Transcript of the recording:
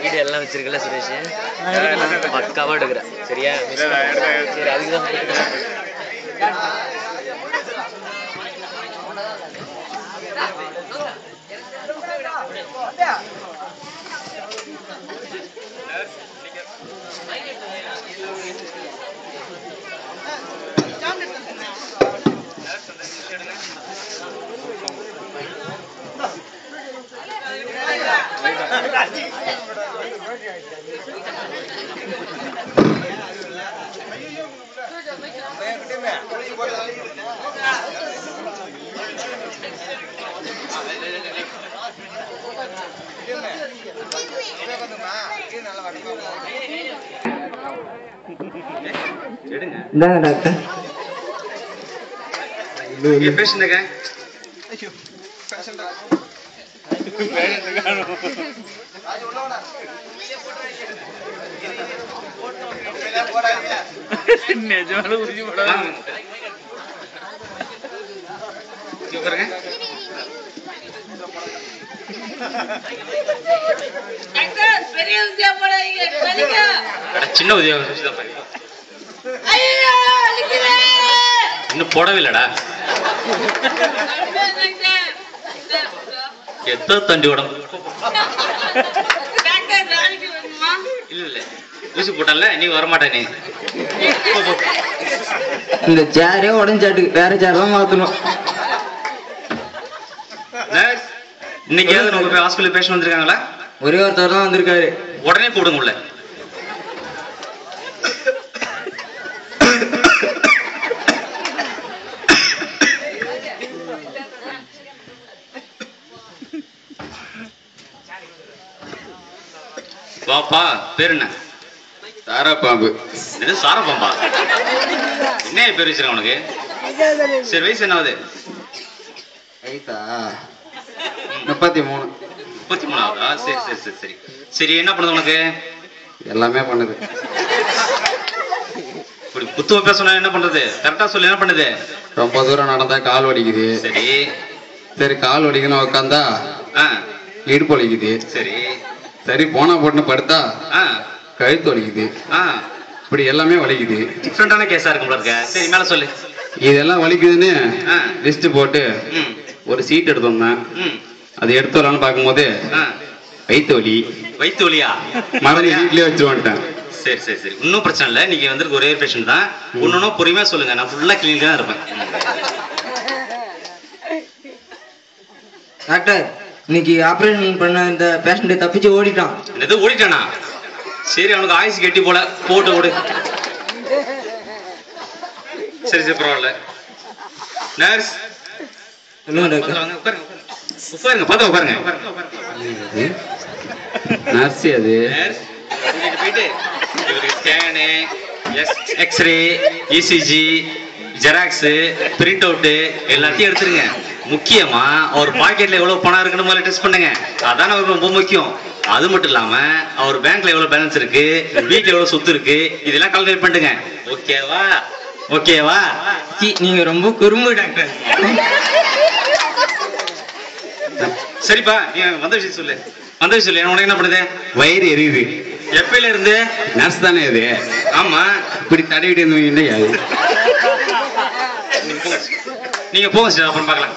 Video எல்லாம் வச்சிருக்கல சுரேஷ், பக்காவா எடுக்கிறேன். சரியா? சரி, அதுக்கு தான் இந்தாங்க டாக்டர். பேஷண்ட்டுங்க நிஜமான உறுதி போடாங்க. சின்ன உதயம் இன்னும் போடவே இல்லடா. எத்தோ தண்டி உடம்பு இல்ல இல்ல ஊசி போட்டல, நீ வரமாட்டே. நீ இந்த சேரே உடஞ்சாட்டு, வேற சேர் தான் மாத்தணும். இன்னைக்கு உங்க ஹாஸ்பிட்டல் பேஷண்ட் வந்திருக்காங்களா? ஒரே ஒருத்தர் தான் வந்திருக்காரு. உடனே கூடுங்க உள்ள. வாப்பா, பேரு என்ன? சாராப்பாம்பு. என்ன சாரப்பாம்பா? என்ன பேர் வச்சிருக்க உனக்கு? சரி, வயசு என்ன ஆகுது? வயசா 33. 33 ஆகுதா? சரி சரி சரி சரி சரி. என்ன பண்ணுது உனக்கு? எல்லாமே பண்ணுது. இப்படி புத்துவ பேச என்ன பண்றது? கரெக்டா சொல்லு, என்ன பண்ணுது? ரொம்ப தூரம் நடந்தா கால் வலிக்குது. சரி சரி, கால் வலிக்கணும் உட்காந்தா இடுப்பு வலிக்குது. சரி சரி, போனா போட்டுன்னு படுத்தா கழுத்து வலிக்குது. இப்படி எல்லாமே வலிக்குது. டிஃபரெண்டான கேஸா இருக்கும் போல இருக்க. சரி, மேல சொல்லு. இதெல்லாம் வலிக்குதுன்னு லிஸ்ட் போட்டு ஒரு சீட் எடுத்து வந்தேன். அது எடுத்து வரலான்னு பார்க்கும்போது வயிற்று வலி. வயிற்று வலியா? மறுபடியும் வீட்லயே வச்சு வந்துட்டேன். சரி சரி சரி, இன்னும் பிரச்சனை இல்லை. நீங்க வந்துருக்கு ஒரே பேஷண்ட் தான். ஒன்னும் பொறுமையா சொல்லுங்க, நான் ஃபுல்லா கிளினிக்கா தான் இருப்பேன். டாக்டர், இன்னைக்கு ஆபரேஷன் பண்ண இந்த பேஷண்ட் தப்பிச்சு ஓடிட்டான். என்னது, ஓடிட்டானா? சரி, அவனுக்கு ஆயுசு கெட்டி போல, போட்டு ஓடு. சரி சரி, பரவாயில்ல. நர்ஸ் சொல்லுங்க டாக்டர். உட்காருங்க, பார்த்து உட்காருங்க. நர்ஸ் அது போயிட்டு இவருக்கு scan, x ray, ECG, xerox, print out எல்லாத்தையும் எடுத்துருங்க. முக்கியமா அவர் பாக்கெட்ல எவ்வளவு பணம் இருக்குன்னு முதல்ல டெஸ்ட் பண்ணுங்க. அதான் அவருக்கு ரொம்ப முக்கியம். அது மட்டும் இல்லாம அவர் பேங்க்ல எவ்வளவு பேலன்ஸ் இருக்கு, வீட்டுல எவ்வளவு சொத்து இருக்கு, இதெல்லாம் கால்குலேட் பண்ணுங்க. ஓகேவா? ஓகேவா? நீங்க ரொம்ப குறும்பு டாக்டர். சரிப்பா, நீ வந்த விஷயம் சொல்லு. வந்த விஷயம் சொல்லு. உனக்கு என்ன பண்ணுது? வயிறு எரியுது. எப்பயில இருந்து? நர்ஸ் தானே இது? ஆமா. இப்படி தடவிட்டு இருந்தீங்க. நீங்க போங்க சார், அப்புறம் பார்க்கலாம்.